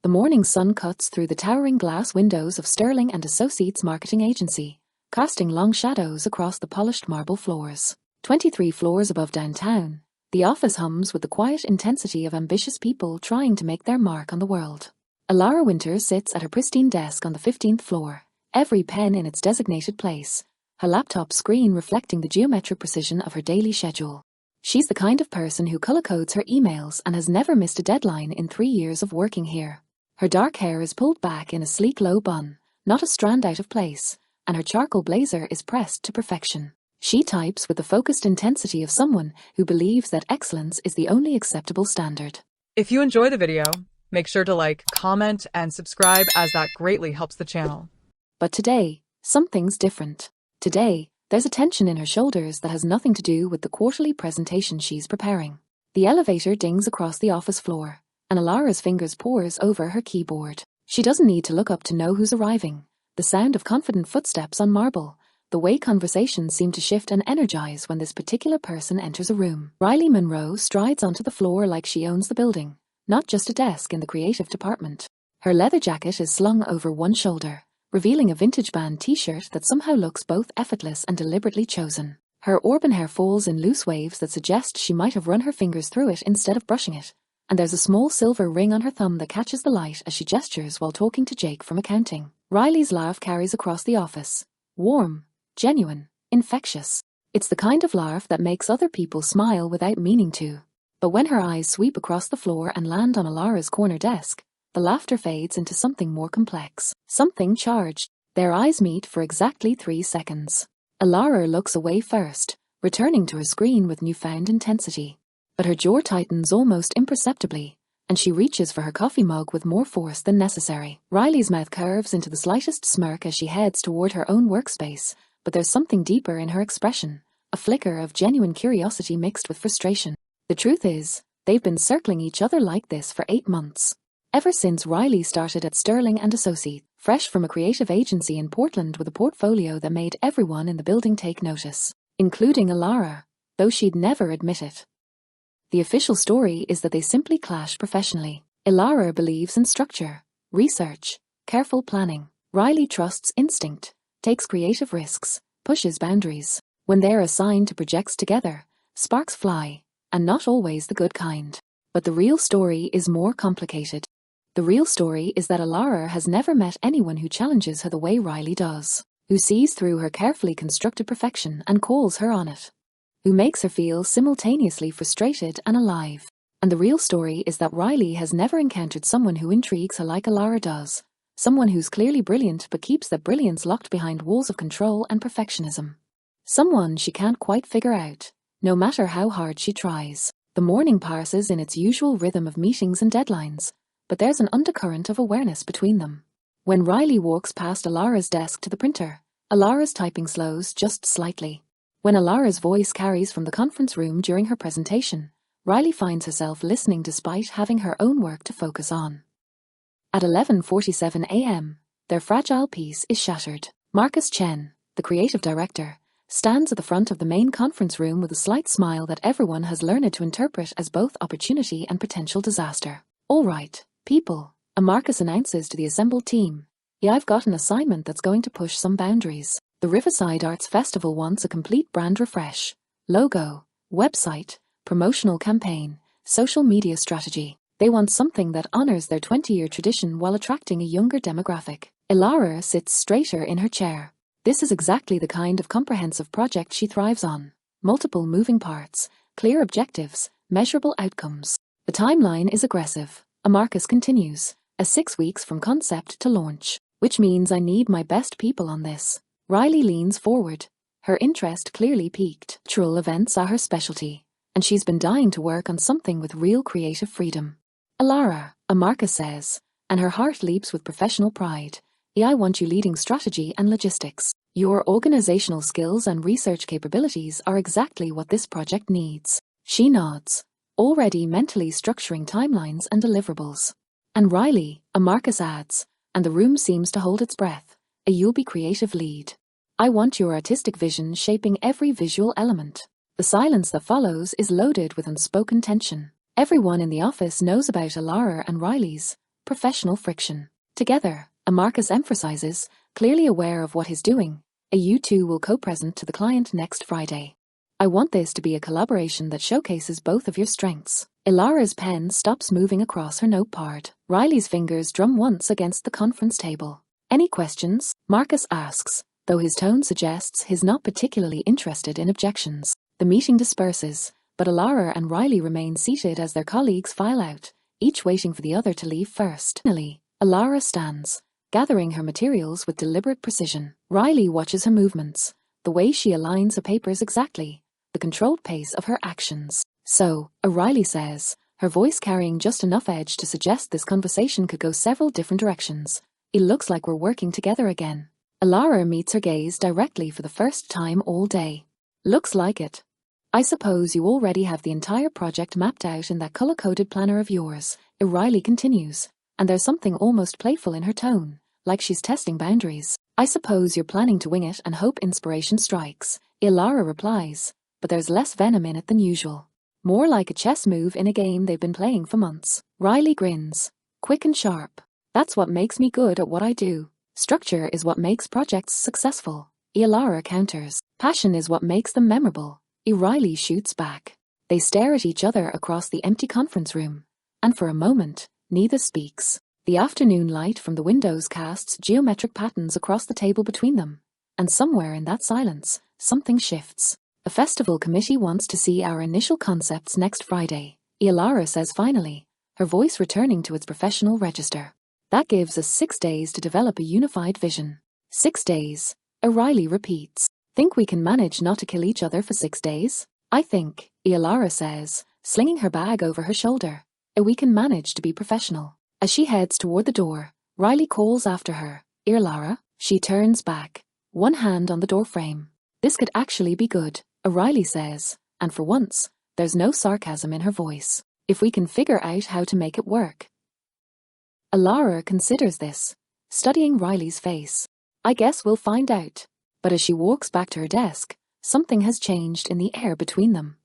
The morning sun cuts through the towering glass windows of Sterling and Associates marketing agency, casting long shadows across the polished marble floors. 23 floors above downtown, the office hums with the quiet intensity of ambitious people trying to make their mark on the world. Alara Winters sits at her pristine desk on the 15th floor, every pen in its designated place, her laptop screen reflecting the geometric precision of her daily schedule. She's the kind of person who color-codes her emails and has never missed a deadline in 3 years of working here. Her dark hair is pulled back in a sleek low bun, not a strand out of place, and her charcoal blazer is pressed to perfection. She types with the focused intensity of someone who believes that excellence is the only acceptable standard. If you enjoy the video, make sure to like, comment, and subscribe as that greatly helps the channel. But today, something's different. Today, there's a tension in her shoulders that has nothing to do with the quarterly presentation she's preparing. The elevator dings across the office floor, and Alara's fingers pores over her keyboard. She doesn't need to look up to know who's arriving. The sound of confident footsteps on marble, the way conversations seem to shift and energize when this particular person enters a room. Riley Monroe strides onto the floor like she owns the building, not just a desk in the creative department. Her leather jacket is slung over one shoulder, revealing a vintage band t-shirt that somehow looks both effortless and deliberately chosen. Her auburn hair falls in loose waves that suggest she might have run her fingers through it instead of brushing it, and there's a small silver ring on her thumb that catches the light as she gestures while talking to Jake from accounting. Riley's laugh carries across the office. Warm, genuine, infectious. It's the kind of laugh that makes other people smile without meaning to. But when her eyes sweep across the floor and land on Alara's corner desk, the laughter fades into something more complex, something charged. Their eyes meet for exactly 3 seconds. Alara looks away first, returning to her screen with newfound intensity. But her jaw tightens almost imperceptibly, and she reaches for her coffee mug with more force than necessary. Riley's mouth curves into the slightest smirk as she heads toward her own workspace, but there's something deeper in her expression, a flicker of genuine curiosity mixed with frustration. The truth is, they've been circling each other like this for 8 months. Ever since Riley started at Sterling and Associates, fresh from a creative agency in Portland with a portfolio that made everyone in the building take notice, including Alara, though she'd never admit it. The official story is that they simply clash professionally. Alara believes in structure, research, careful planning. Riley trusts instinct, takes creative risks, pushes boundaries. When they're assigned to projects together, sparks fly, and not always the good kind. But the real story is more complicated. The real story is that Alara has never met anyone who challenges her the way Riley does, who sees through her carefully constructed perfection and calls her on it, who makes her feel simultaneously frustrated and alive. And the real story is that Riley has never encountered someone who intrigues her like Alara does, someone who's clearly brilliant but keeps that brilliance locked behind walls of control and perfectionism. Someone she can't quite figure out, no matter how hard she tries. The morning passes in its usual rhythm of meetings and deadlines, but there's an undercurrent of awareness between them. When Riley walks past Alara's desk to the printer, Alara's typing slows just slightly. When Alara's voice carries from the conference room during her presentation, Riley finds herself listening despite having her own work to focus on. At 11:47 a.m., their fragile piece is shattered. Marcus Chen, the creative director, stands at the front of the main conference room with a slight smile that everyone has learned to interpret as both opportunity and potential disaster. "All right, people," Marcus announces to the assembled team. "Yeah, I've got an assignment that's going to push some boundaries. The Riverside Arts Festival wants a complete brand refresh. Logo, website, promotional campaign, social media strategy. They want something that honors their 20-year tradition while attracting a younger demographic." Alara sits straighter in her chair. This is exactly the kind of comprehensive project she thrives on. Multiple moving parts, clear objectives, measurable outcomes. The timeline is aggressive, Marcus continues, 6 weeks from concept to launch, which means I need my best people on this. Riley leans forward, her interest clearly piqued. Cultural events are her specialty, and she's been dying to work on something with real creative freedom. "Alara," Marcus says, and her heart leaps with professional pride. "I want you leading strategy and logistics. Your organizational skills and research capabilities are exactly what this project needs." She nods, already mentally structuring timelines and deliverables. "And Riley," Marcus adds, and the room seems to hold its breath, "you'll be creative lead. I want your artistic vision shaping every visual element." The silence that follows is loaded with unspoken tension. Everyone in the office knows about Alara and Riley's, professional friction. Together, Marcus emphasizes, clearly aware of what he's doing, you two will co-present to the client next Friday. I want this to be a collaboration that showcases both of your strengths. Ilara's pen stops moving across her notepad. Riley's fingers drum once against the conference table. Any questions? Marcus asks, though his tone suggests he's not particularly interested in objections. The meeting disperses, but Ilara and Riley remain seated as their colleagues file out, each waiting for the other to leave first. Finally, Ilara stands, gathering her materials with deliberate precision. Riley watches her movements, the way she aligns her papers exactly, the controlled pace of her actions. So, Riley says, her voice carrying just enough edge to suggest this conversation could go several different directions. It looks like we're working together again. Ilara meets her gaze directly for the first time all day. Looks like it. I suppose you already have the entire project mapped out in that color-coded planner of yours, Riley continues, and there's something almost playful in her tone, like she's testing boundaries. I suppose you're planning to wing it and hope inspiration strikes, Ilara replies, but there's less venom in it than usual. More like a chess move in a game they've been playing for months. Riley grins, quick and sharp. That's what makes me good at what I do. Structure is what makes projects successful, Ilara counters. Passion is what makes them memorable, Riley shoots back. They stare at each other across the empty conference room, and for a moment, neither speaks. The afternoon light from the windows casts geometric patterns across the table between them, and somewhere in that silence, something shifts. The festival committee wants to see our initial concepts next Friday, Ilara says finally, her voice returning to its professional register. That gives us 6 days to develop a unified vision. 6 days, Riley repeats. Think we can manage not to kill each other for 6 days? I think, Ilara says, slinging her bag over her shoulder. We can manage to be professional. As she heads toward the door, Riley calls after her. Ilara? She turns back, one hand on the door frame. This could actually be good, Riley says, and for once, there's no sarcasm in her voice. If we can figure out how to make it work. Ilara considers this, studying Riley's face. I guess we'll find out. But as she walks back to her desk, something has changed in the air between them.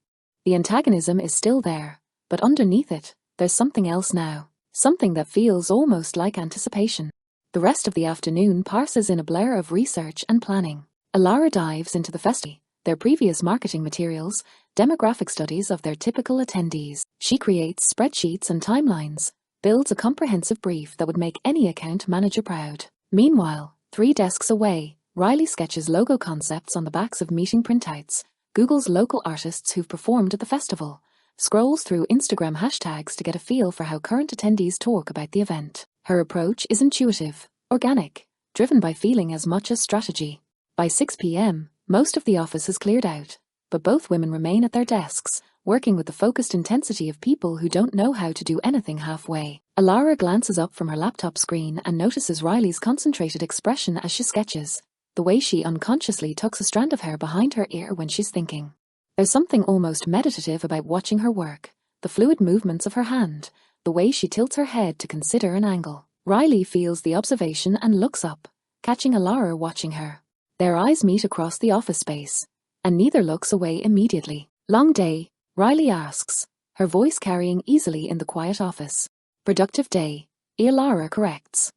The antagonism is still there, but underneath it, there's something else now. Something that feels almost like anticipation. The rest of the afternoon passes in a blur of research and planning. Ilara dives into the festival, their previous marketing materials, demographic studies of their typical attendees. She creates spreadsheets and timelines, builds a comprehensive brief that would make any account manager proud. Meanwhile, 3 desks away, Riley sketches logo concepts on the backs of meeting printouts, Googles local artists who've performed at the festival, scrolls through Instagram hashtags to get a feel for how current attendees talk about the event. Her approach is intuitive, organic, driven by feeling as much as strategy. By 6 p.m., most of the office has cleared out, but both women remain at their desks, working with the focused intensity of people who don't know how to do anything halfway. Ilara glances up from her laptop screen and notices Riley's concentrated expression as she sketches, the way she unconsciously tucks a strand of hair behind her ear when she's thinking. There's something almost meditative about watching her work, the fluid movements of her hand, the way she tilts her head to consider an angle. Riley feels the observation and looks up, catching Ilara watching her. Their eyes meet across the office space, and neither looks away immediately. Long day, Riley asks, her voice carrying easily in the quiet office. Productive day, Ilara corrects.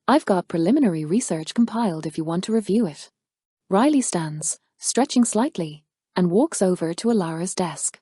I've got preliminary research compiled if you want to review it. Riley stands, stretching slightly, and walks over to Ilara's desk.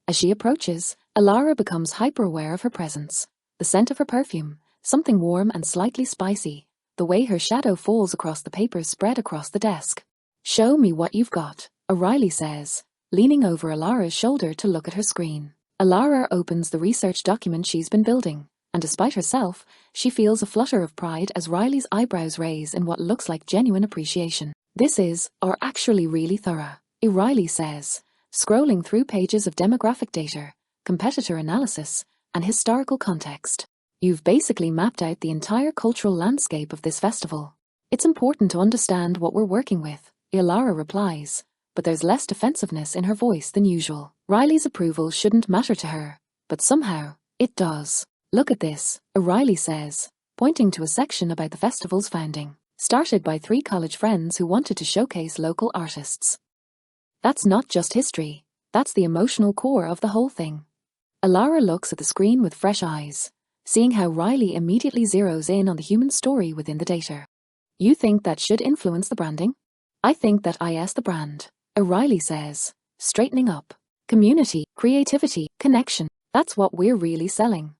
As she approaches, Ilara becomes hyper-aware of her presence, the scent of her perfume, something warm and slightly spicy, the way her shadow falls across the papers spread across the desk. Show me what you've got, Riley says, leaning over Ilara's shoulder to look at her screen. Ilara opens the research document she's been building, and despite herself, she feels a flutter of pride as Riley's eyebrows raise in what looks like genuine appreciation. This is, or actually really thorough, Riley says, scrolling through pages of demographic data, competitor analysis, and historical context. You've basically mapped out the entire cultural landscape of this festival. It's important to understand what we're working with, Ilara replies, but there's less defensiveness in her voice than usual. Riley's approval shouldn't matter to her, but somehow, it does. Look at this, Riley says, pointing to a section about the festival's founding, started by 3 college friends who wanted to showcase local artists. That's not just history, that's the emotional core of the whole thing. Ilara looks at the screen with fresh eyes, seeing how Riley immediately zeroes in on the human story within the data. You think that should influence the branding? I think that is the brand, Riley says, straightening up. Community, creativity, connection, that's what we're really selling.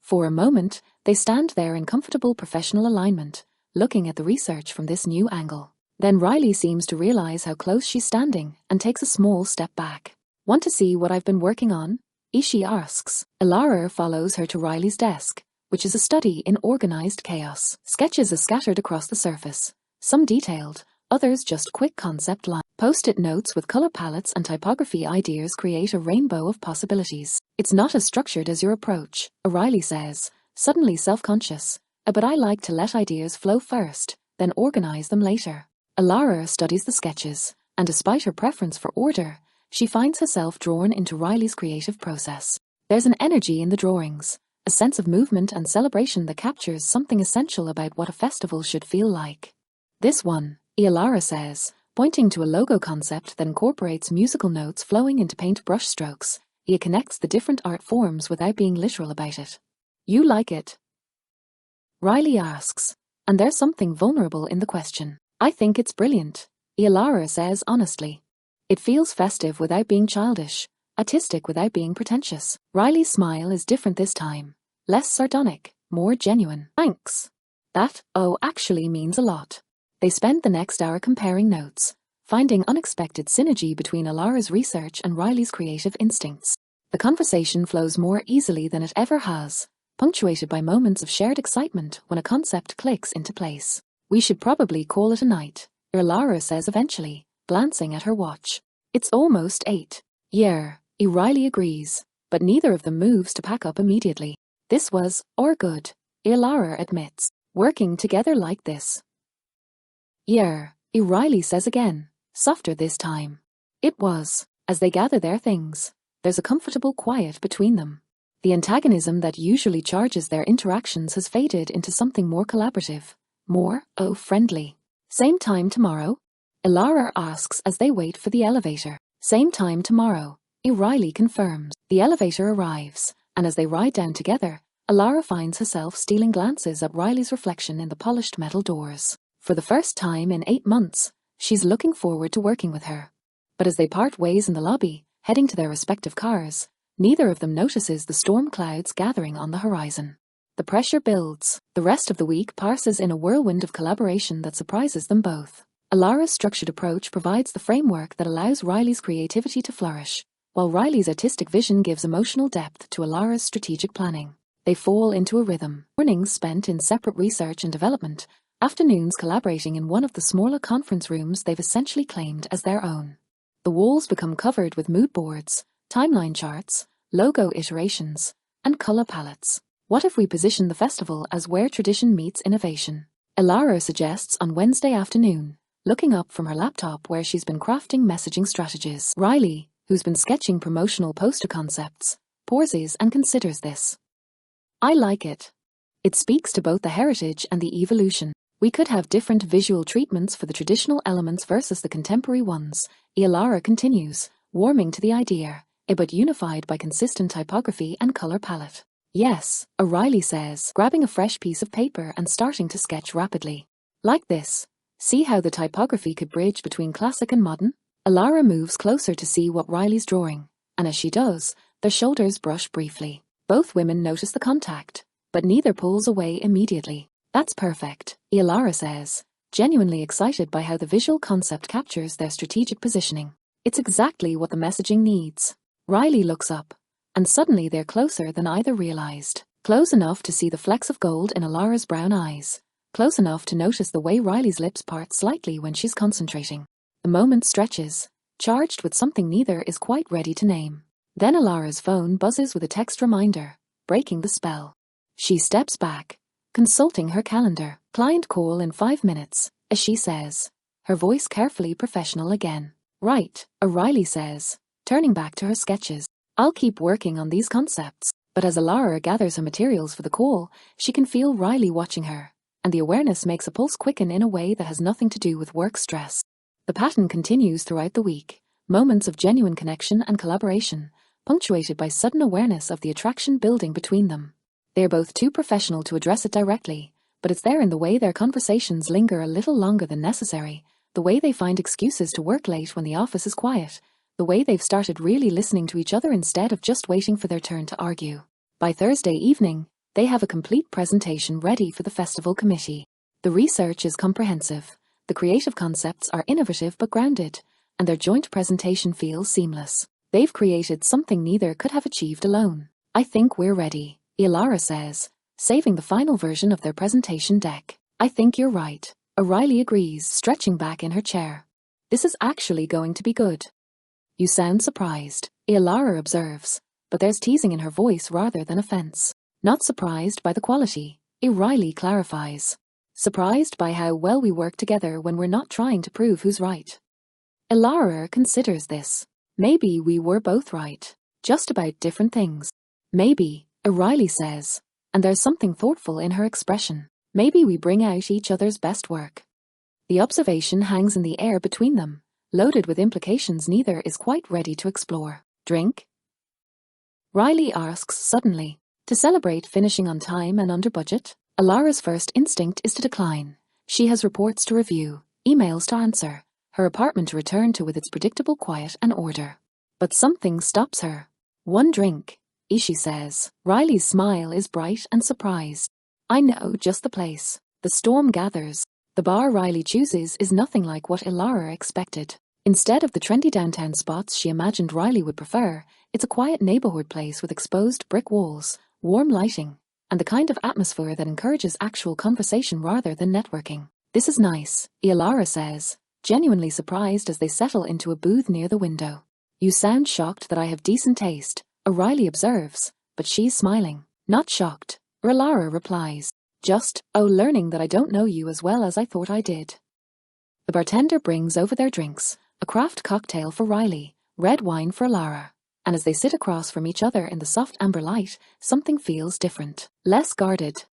For a moment, they stand there in comfortable professional alignment, looking at the research from this new angle. Then Riley seems to realize how close she's standing and takes a small step back. Want to see what I've been working on? She asks. Alara follows her to Riley's desk, which is a study in organized chaos. Sketches are scattered across the surface, some detailed, others just quick concept lines. Post-it notes with color palettes and typography ideas create a rainbow of possibilities. It's not as structured as your approach, Riley says, suddenly self-conscious. But I like to let ideas flow first, then organize them later. Alara studies the sketches, and despite her preference for order, she finds herself drawn into Riley's creative process. There's an energy in the drawings, a sense of movement and celebration that captures something essential about what a festival should feel like. This one, Alara says, pointing to a logo concept that incorporates musical notes flowing into paint brush strokes. It connects the different art forms without being literal about it. You like it? Riley asks, and there's something vulnerable in the question. I think it's brilliant, Alara says honestly. It feels festive without being childish, artistic without being pretentious. Riley's smile is different this time, less sardonic, more genuine. Thanks. That, actually means a lot. They spend the next hour comparing notes, finding unexpected synergy between Alara's research and Riley's creative instincts. The conversation flows more easily than it ever has, punctuated by moments of shared excitement when a concept clicks into place. We should probably call it a night, Alara says eventually, glancing at her watch. It's almost 8. Yeah, Riley agrees, but neither of them moves to pack up immediately. This was, or good, Alara admits. Working together like this. Yeah, Riley says again, softer this time. It was. As they gather their things, there's a comfortable quiet between them. The antagonism that usually charges their interactions has faded into something more collaborative, more, friendly. Same time tomorrow? Alara asks as they wait for the elevator. Same time tomorrow, Riley confirms. The elevator arrives, and as they ride down together, Alara finds herself stealing glances at Riley's reflection in the polished metal doors. For the first time in 8 months, she's looking forward to working with her. But as they part ways in the lobby, heading to their respective cars, neither of them notices the storm clouds gathering on the horizon. The pressure builds. The rest of the week passes in a whirlwind of collaboration that surprises them both. Alara's structured approach provides the framework that allows Riley's creativity to flourish, while Riley's artistic vision gives emotional depth to Alara's strategic planning. They fall into a rhythm. Mornings spent in separate research and development, afternoons collaborating in one of the smaller conference rooms they've essentially claimed as their own. The walls become covered with mood boards, timeline charts, logo iterations, and color palettes. What if we position the festival as where tradition meets innovation? Alara suggests on Wednesday afternoon, looking up from her laptop where she's been crafting messaging strategies. Riley, who's been sketching promotional poster concepts, pauses and considers this. I like it. It speaks to both the heritage and the evolution. We could have different visual treatments for the traditional elements versus the contemporary ones, Alara continues, warming to the idea, but unified by consistent typography and color palette. Yes, Riley says, grabbing a fresh piece of paper and starting to sketch rapidly. Like this. See how the typography could bridge between classic and modern? Alara moves closer to see what Riley's drawing, and as she does, their shoulders brush briefly. Both women notice the contact, but neither pulls away immediately. That's perfect, Alara says, genuinely excited by how the visual concept captures their strategic positioning. It's exactly what the messaging needs. Riley looks up, and suddenly they're closer than either realized. Close enough to see the flecks of gold in Alara's brown eyes. Close enough to notice the way Riley's lips part slightly when she's concentrating. The moment stretches, charged with something neither is quite ready to name. Then Alara's phone buzzes with a text reminder, breaking the spell. She steps back, consulting her calendar. Client call in 5 minutes, as she says, her voice carefully professional again. Right, Riley says, turning back to her sketches. I'll keep working on these concepts. But as Alara gathers her materials for the call, she can feel Riley watching her, and the awareness makes a pulse quicken in a way that has nothing to do with work stress. The pattern continues throughout the week, moments of genuine connection and collaboration, punctuated by sudden awareness of the attraction building between them. They are both too professional to address it directly, but it's there in the way their conversations linger a little longer than necessary, the way they find excuses to work late when the office is quiet, the way they've started really listening to each other instead of just waiting for their turn to argue. By Thursday evening, they have a complete presentation ready for the festival committee. The research is comprehensive, the creative concepts are innovative but grounded, and their joint presentation feels seamless. They've created something neither could have achieved alone. I think we're ready, Ilara says, saving the final version of their presentation deck. I think you're right, O'Reilly agrees, stretching back in her chair. This is actually going to be good. You sound surprised, Ilara observes, but there's teasing in her voice rather than offense. Not surprised by the quality, O'Reilly clarifies. Surprised by how well we work together when we're not trying to prove who's right. Ilara considers this. Maybe we were both right, just about different things. Maybe, O'Reilly says, and there's something thoughtful in her expression. Maybe we bring out each other's best work. The observation hangs in the air between them, loaded with implications neither is quite ready to explore. Drink? Riley asks suddenly. To celebrate finishing on time and under budget? Ilara's first instinct is to decline. She has reports to review, emails to answer, her apartment to return to with its predictable quiet and order. But something stops her. One drink, Ishi says. Riley's smile is bright and surprised. I know just the place. The storm gathers. The bar Riley chooses is nothing like what Ilara expected. Instead of the trendy downtown spots she imagined Riley would prefer, it's a quiet neighborhood place with exposed brick walls, warm lighting, and the kind of atmosphere that encourages actual conversation rather than networking. This is nice, Ilara says, genuinely surprised as they settle into a booth near the window. You sound shocked that I have decent taste, O'Reilly observes, but she's smiling. Not shocked, Ilara replies. Just, learning that I don't know you as well as I thought I did. The bartender brings over their drinks, a craft cocktail for Riley, red wine for Ilara, and as they sit across from each other in the soft amber light, something feels different, less guarded,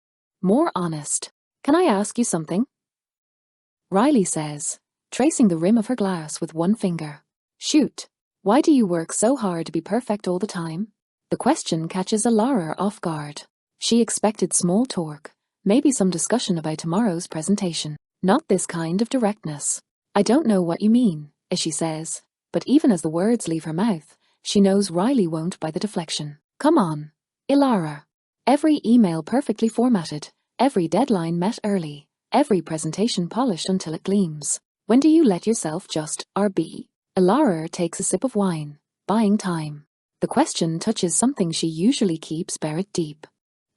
more honest. Can I ask you something? Riley says, tracing the rim of her glass with one finger. Shoot. Why do you work so hard to be perfect all the time? The question catches Ilara off guard. She expected small talk, maybe some discussion about tomorrow's presentation. Not this kind of directness. I don't know what you mean, Ishi says, but even as the words leave her mouth, she knows Riley won't buy the deflection. Come on, Ilara. Every email perfectly formatted, every deadline met early, every presentation polished until it gleams. When do you let yourself just RB? Ilara takes a sip of wine, buying time. The question touches something she usually keeps buried deep.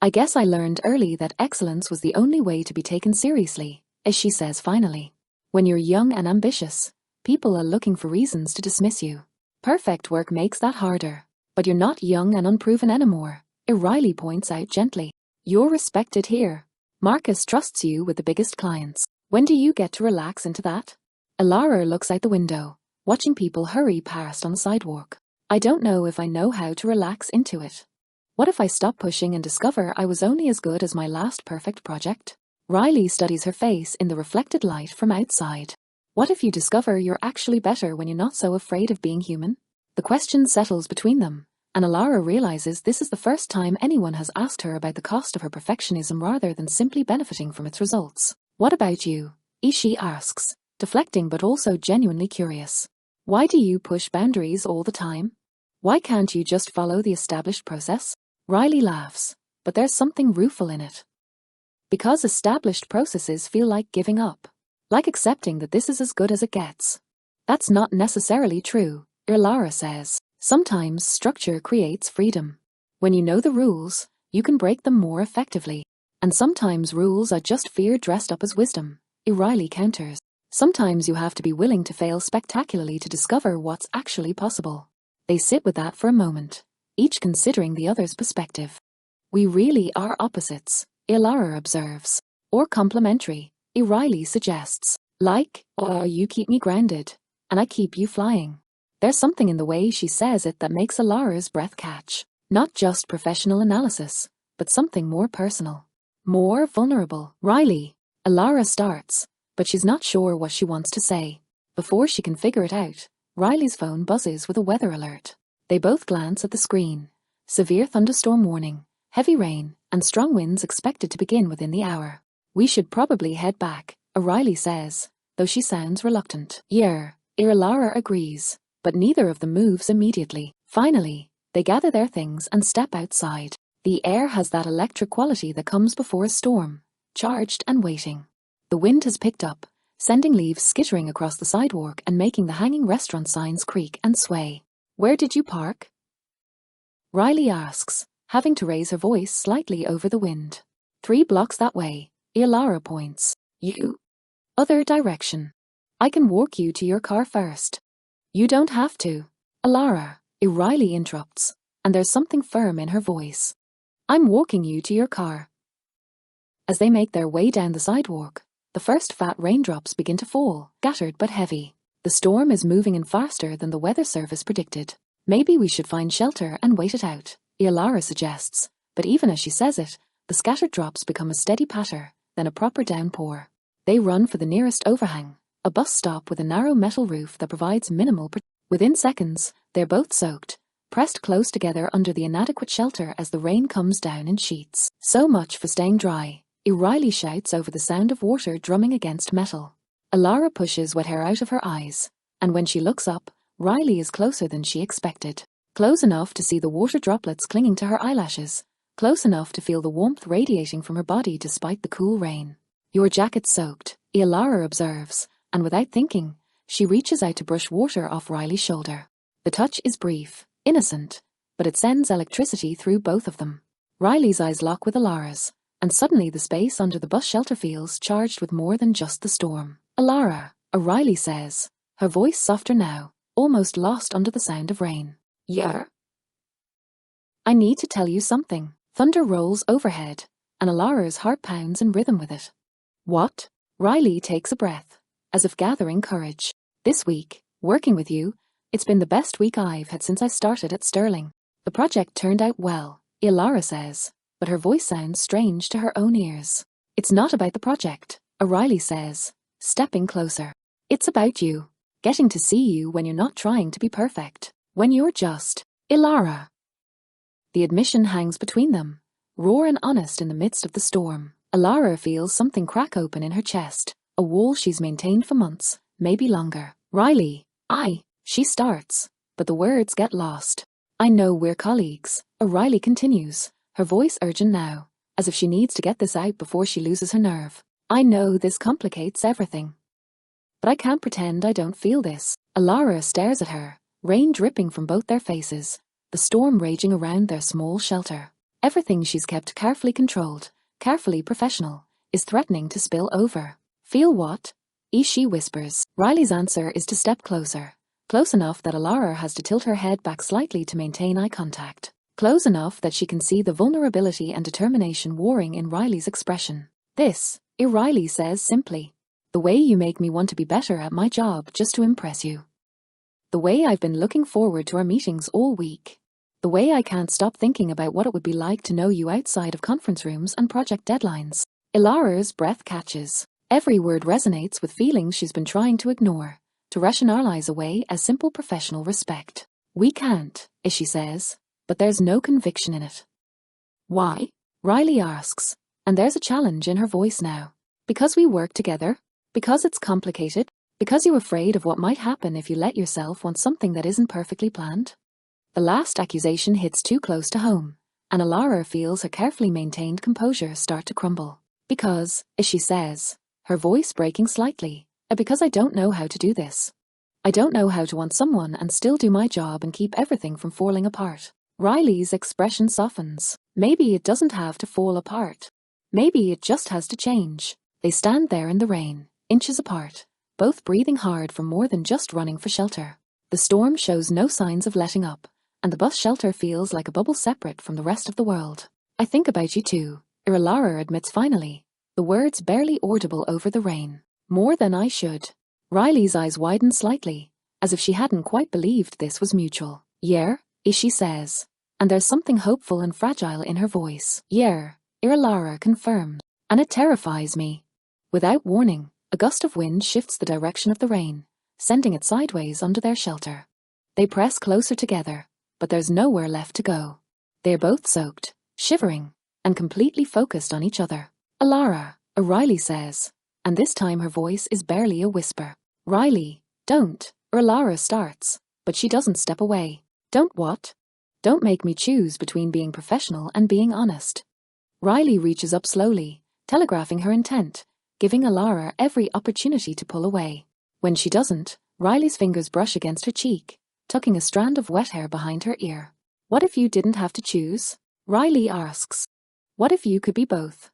I guess I learned early that excellence was the only way to be taken seriously, as she says finally. When you're young and ambitious, people are looking for reasons to dismiss you. Perfect work makes that harder. But you're not young and unproven anymore, O'Reilly points out gently. You're respected here. Marcus trusts you with the biggest clients. When do you get to relax into that? Ilara looks out the window, watching people hurry past on the sidewalk. I don't know if I know how to relax into it. What if I stop pushing and discover I was only as good as my last perfect project? Riley studies her face in the reflected light from outside. What if you discover you're actually better when you're not so afraid of being human? The question settles between them, and Ilara realizes this is the first time anyone has asked her about the cost of her perfectionism rather than simply benefiting from its results. What about you? Ishi asks, deflecting but also genuinely curious. Why do you push boundaries all the time? Why can't you just follow the established process? Riley laughs, but there's something rueful in it. Because established processes feel like giving up, like accepting that this is as good as it gets. That's not necessarily true, Ilara says. Sometimes structure creates freedom. When you know the rules, you can break them more effectively. And sometimes rules are just fear dressed up as wisdom, Riley counters. Sometimes you have to be willing to fail spectacularly to discover what's actually possible. They sit with that for a moment, each considering the other's perspective. We really are opposites, Ilara observes. Or complementary, Riley suggests. Like, you keep me grounded, and I keep you flying. There's something in the way she says it that makes Ilara's breath catch. Not just professional analysis, but something more personal. More vulnerable. Riley. Ilara starts, but she's not sure what she wants to say. Before she can figure it out, Riley's phone buzzes with a weather alert. They both glance at the screen. Severe thunderstorm warning, heavy rain, and strong winds expected to begin within the hour. We should probably head back, O'Reilly says, though she sounds reluctant. Yeah, Lara agrees, but neither of them moves immediately. Finally, they gather their things and step outside. The air has that electric quality that comes before a storm, charged and waiting. The wind has picked up, sending leaves skittering across the sidewalk and making the hanging restaurant signs creak and sway. Where did you park? Riley asks, having to raise her voice slightly over the wind. 3 blocks that way, Lara points. You? Other direction. I can walk you to your car first. You don't have to. Lara, Riley interrupts, and there's something firm in her voice. I'm walking you to your car. As they make their way down the sidewalk, the first fat raindrops begin to fall, scattered but heavy. The storm is moving in faster than the weather service predicted. Maybe we should find shelter and wait it out, Lara suggests, but even as she says it, the scattered drops become a steady patter, then a proper downpour. They run for the nearest overhang, a bus stop with a narrow metal roof that provides minimal protection. Within seconds, they're both soaked, pressed close together under the inadequate shelter as the rain comes down in sheets. So much for staying dry, Riley shouts over the sound of water drumming against metal. Lara pushes wet hair out of her eyes, and when she looks up, Riley is closer than she expected. Close enough to see the water droplets clinging to her eyelashes, close enough to feel the warmth radiating from her body despite the cool rain. Your jacket's soaked, Lara observes, and without thinking, she reaches out to brush water off Riley's shoulder. The touch is brief, innocent, but it sends electricity through both of them. Riley's eyes lock with Lara's, and suddenly the space under the bus shelter feels charged with more than just the storm. Lara, Riley says, her voice softer now, almost lost under the sound of rain. Yeah? I need to tell you something. Thunder rolls overhead, and Lara's heart pounds in rhythm with it. What? Riley takes a breath, as if gathering courage. This week, working with you, it's been the best week I've had since I started at Sterling. The project turned out well, Lara says, but her voice sounds strange to her own ears. It's not about the project, Riley says, stepping closer. It's about you, getting to see you when you're not trying to be perfect, when you're just, Lara. The admission hangs between them, raw and honest in the midst of the storm. Lara feels something crack open in her chest, a wall she's maintained for months, maybe longer. Riley, she starts, but the words get lost. I know we're colleagues, Riley continues, her voice urgent now, as if she needs to get this out before she loses her nerve. I know this complicates everything. But I can't pretend I don't feel this. Lara stares at her, rain dripping from both their faces, the storm raging around their small shelter. Everything she's kept carefully controlled, carefully professional, is threatening to spill over. Feel what? She whispers. Riley's answer is to step closer, close enough that Lara has to tilt her head back slightly to maintain eye contact, close enough that she can see the vulnerability and determination warring in Riley's expression. This, Riley says simply. The way you make me want to be better at my job just to impress you. The way I've been looking forward to our meetings all week. The way I can't stop thinking about what it would be like to know you outside of conference rooms and project deadlines. Lara's breath catches. Every word resonates with feelings she's been trying to ignore, to rationalize away as simple professional respect. We can't, she says, but there's no conviction in it. Why? Riley asks, and there's a challenge in her voice now. Because we work together? Because it's complicated? Because you're afraid of what might happen if you let yourself want something that isn't perfectly planned? The last accusation hits too close to home, and Lara feels her carefully maintained composure start to crumble. Because, as she says, her voice breaking slightly, because I don't know how to do this. I don't know how to want someone and still do my job and keep everything from falling apart. Riley's expression softens. Maybe it doesn't have to fall apart. Maybe it just has to change. They stand there in the rain, inches apart, both breathing hard for more than just running for shelter. The storm shows no signs of letting up, and the bus shelter feels like a bubble separate from the rest of the world. I think about you too, Lara admits finally, the words barely audible over the rain. More than I should. Riley's eyes widen slightly, as if she hadn't quite believed this was mutual. Yeah, she says, and there's something hopeful and fragile in her voice. Yeah, Lara confirmed, and it terrifies me. Without warning, a gust of wind shifts the direction of the rain, sending it sideways under their shelter. They press closer together, but there's nowhere left to go. They're both soaked, shivering, and completely focused on each other. "Alara," Riley says, and this time her voice is barely a whisper. "Riley, don't," Alara starts, but she doesn't step away. "Don't what?" "Don't make me choose between being professional and being honest." Riley reaches up slowly, telegraphing her intent, giving Alara every opportunity to pull away. When she doesn't, Riley's fingers brush against her cheek, tucking a strand of wet hair behind her ear. "What if you didn't have to choose?" Riley asks. "What if you could be both?"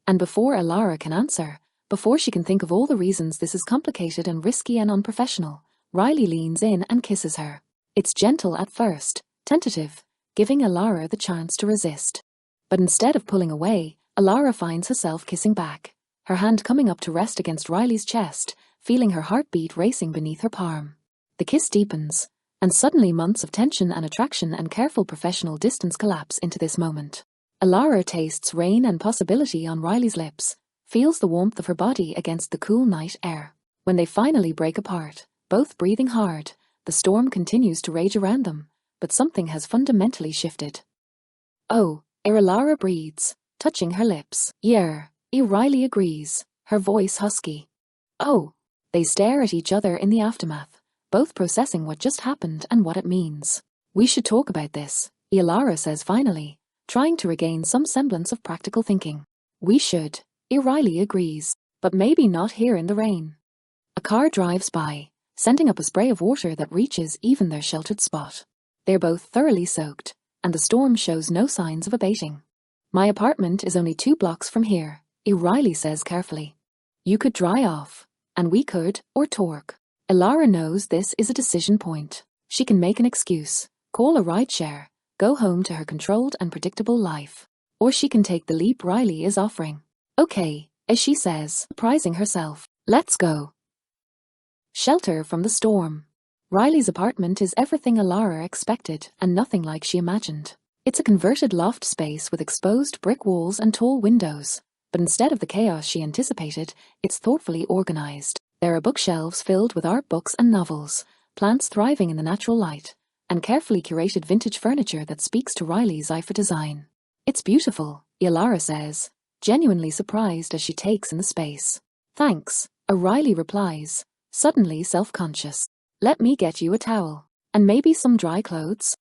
And before Alara can answer, before she can think of all the reasons this is complicated and risky and unprofessional, Riley leans in and kisses her. It's gentle at first, tentative, giving Alara the chance to resist. But instead of pulling away, Alara finds herself kissing back, her hand coming up to rest against Riley's chest, feeling her heartbeat racing beneath her palm. The kiss deepens, and suddenly months of tension and attraction and careful professional distance collapse into this moment. Alara tastes rain and possibility on Riley's lips, feels the warmth of her body against the cool night air. When they finally break apart, both breathing hard, the storm continues to rage around them, but something has fundamentally shifted. "Oh," Alara breathes, touching her lips. "Yeah," Riley agrees, her voice husky. "Oh." They stare at each other in the aftermath, both processing what just happened and what it means. "We should talk about this," Alara says finally, trying to regain some semblance of practical thinking. "We should," Riley agrees, "but maybe not here in the rain." A car drives by, sending up a spray of water that reaches even their sheltered spot. They're both thoroughly soaked, and the storm shows no signs of abating. "My apartment is only 2 blocks from here," Riley says carefully. "You could dry off, and we could, or talk." Alara knows this is a decision point. She can make an excuse, call a rideshare, go home to her controlled and predictable life. Or she can take the leap Riley is offering. "Okay," as she says, surprising herself. "Let's go." Shelter from the storm. Riley's apartment is everything Alara expected and nothing like she imagined. It's a converted loft space with exposed brick walls and tall windows, but instead of the chaos she anticipated, it's thoughtfully organized. There are bookshelves filled with art books and novels, plants thriving in the natural light, and carefully curated vintage furniture that speaks to Riley's eye for design. "It's beautiful," Alara says, genuinely surprised as she takes in the space. "Thanks," Riley replies, suddenly self-conscious. "Let me get you a towel. And maybe some dry clothes."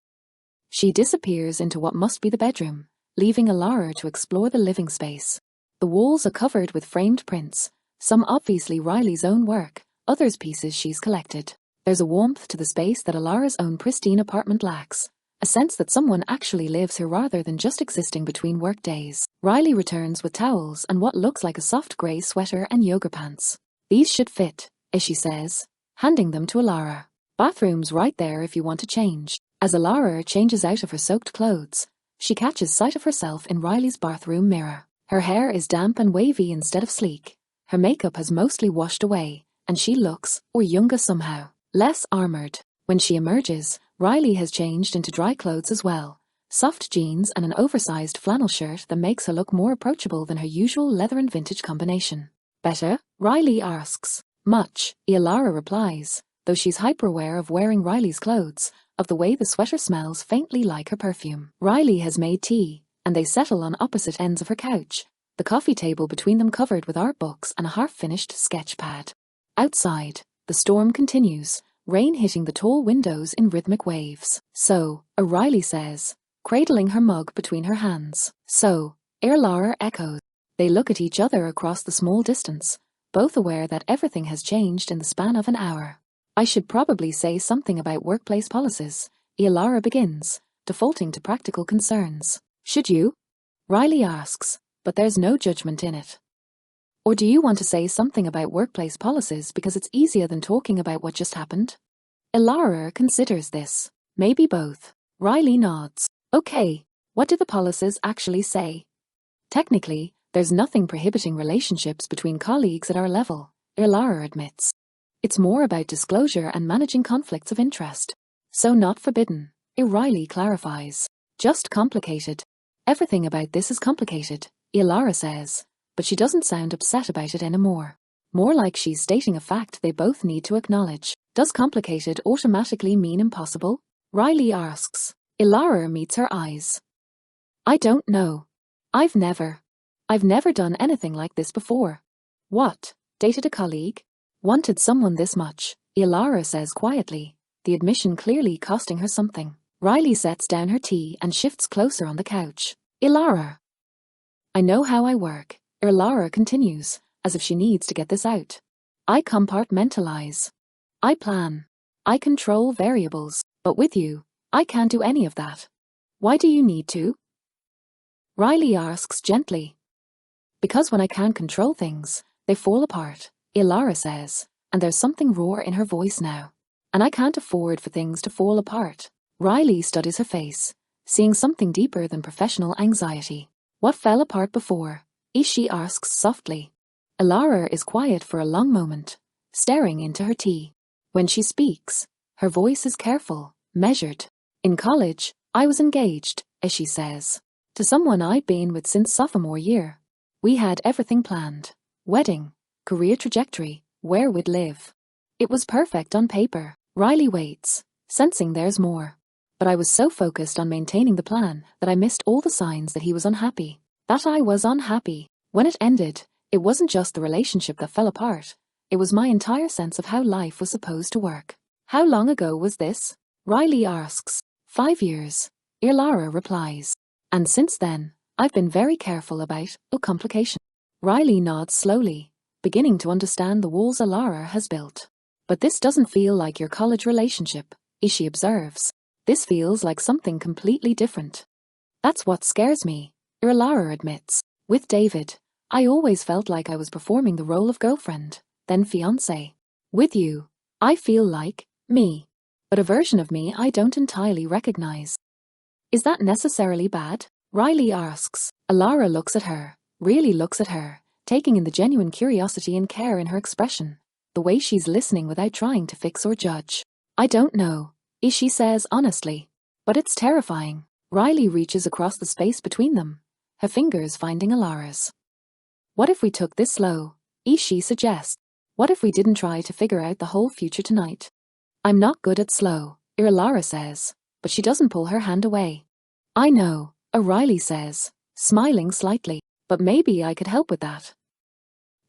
She disappears into what must be the bedroom, leaving Alara to explore the living space. The walls are covered with framed prints, some obviously Riley's own work, others pieces she's collected. There's a warmth to the space that Alara's own pristine apartment lacks, a sense that someone actually lives here rather than just existing between work days. Riley returns with towels and what looks like a soft grey sweater and yoga pants. "These should fit," as she says, handing them to Alara. "Bathroom's right there if you want to change." As Alara changes out of her soaked clothes, she catches sight of herself in Riley's bathroom mirror. Her hair is damp and wavy instead of sleek. Her makeup has mostly washed away, and she looks, or younger somehow, less armored. When she emerges, Riley has changed into dry clothes as well, soft jeans and an oversized flannel shirt that makes her look more approachable than her usual leather and vintage combination. "Better?" Riley asks. "Much," Alara replies, though she's hyper-aware of wearing Riley's clothes, of the way the sweater smells faintly like her perfume. Riley has made tea, and they settle on opposite ends of her couch, the coffee table between them covered with art books and a half-finished sketch pad. Outside, the storm continues, rain hitting the tall windows in rhythmic waves. "So," Riley says, cradling her mug between her hands. "So," Alara echoes. They look at each other across the small distance, both aware that everything has changed in the span of an hour. "I should probably say something about workplace policies," Alara begins, defaulting to practical concerns. "Should you?" Riley asks, but there's no judgment in it. "Or do you want to say something about workplace policies because it's easier than talking about what just happened?" Alara considers this. "Maybe both." Riley nods. "Okay, what do the policies actually say?" "Technically, there's nothing prohibiting relationships between colleagues at our level," Alara admits. "It's more about disclosure and managing conflicts of interest." "So not forbidden," Riley clarifies. "Just complicated." "Everything about this is complicated," Alara says, but she doesn't sound upset about it anymore. More like she's stating a fact they both need to acknowledge. "Does complicated automatically mean impossible?" Riley asks. Alara meets her eyes. "I don't know." I've never done anything like this before. What? Dated a colleague? Wanted someone this much? Ilara says quietly, the admission clearly costing her something. Riley sets down her tea and shifts closer on the couch. Ilara. I know how I work, Ilara continues, as if she needs to get this out. I compartmentalize. I plan. I control variables. But with you, I can't do any of that. Why do you need to? Riley asks gently. Because when I can't control things, they fall apart, Ilara says, and there's something raw in her voice now. And I can't afford for things to fall apart. Riley studies her face, seeing something deeper than professional anxiety. What fell apart before? She asks softly. Ilara is quiet for a long moment, staring into her tea. When she speaks, her voice is careful, measured. In college, I was engaged, as she says, to someone I'd been with since sophomore year. We had everything planned. Wedding, career trajectory, where we'd live. It was perfect on paper. Riley waits, sensing there's more. But I was so focused on maintaining the plan that I missed all the signs that he was unhappy. That I was unhappy. When it ended, it wasn't just the relationship that fell apart. It was my entire sense of how life was supposed to work. How long ago was this? Riley asks. 5 years. Ilara replies. And since then, I've been very careful about complication. Riley nods slowly, beginning to understand the walls Ilara has built. But this doesn't feel like your college relationship, she observes. This feels like something completely different. That's what scares me, Ilara admits. With David, I always felt like I was performing the role of girlfriend, then fiancé. With you, I feel like me, but a version of me I don't entirely recognize. Is that necessarily bad? Riley asks. Ilara looks at her, really looks at her, taking in the genuine curiosity and care in her expression, the way she's listening without trying to fix or judge. I don't know, she says honestly, but it's terrifying. Riley reaches across the space between them, her fingers finding Ilara's. What if we took this slow? She suggests. What if we didn't try to figure out the whole future tonight? I'm not good at slow, Ilara says, but she doesn't pull her hand away. I know, Riley says, smiling slightly, but maybe I could help with that.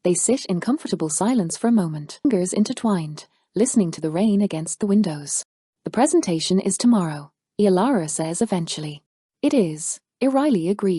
They sit in comfortable silence for a moment, fingers intertwined, listening to the rain against the windows. The presentation is tomorrow, Ilara says eventually. It is, Riley agrees.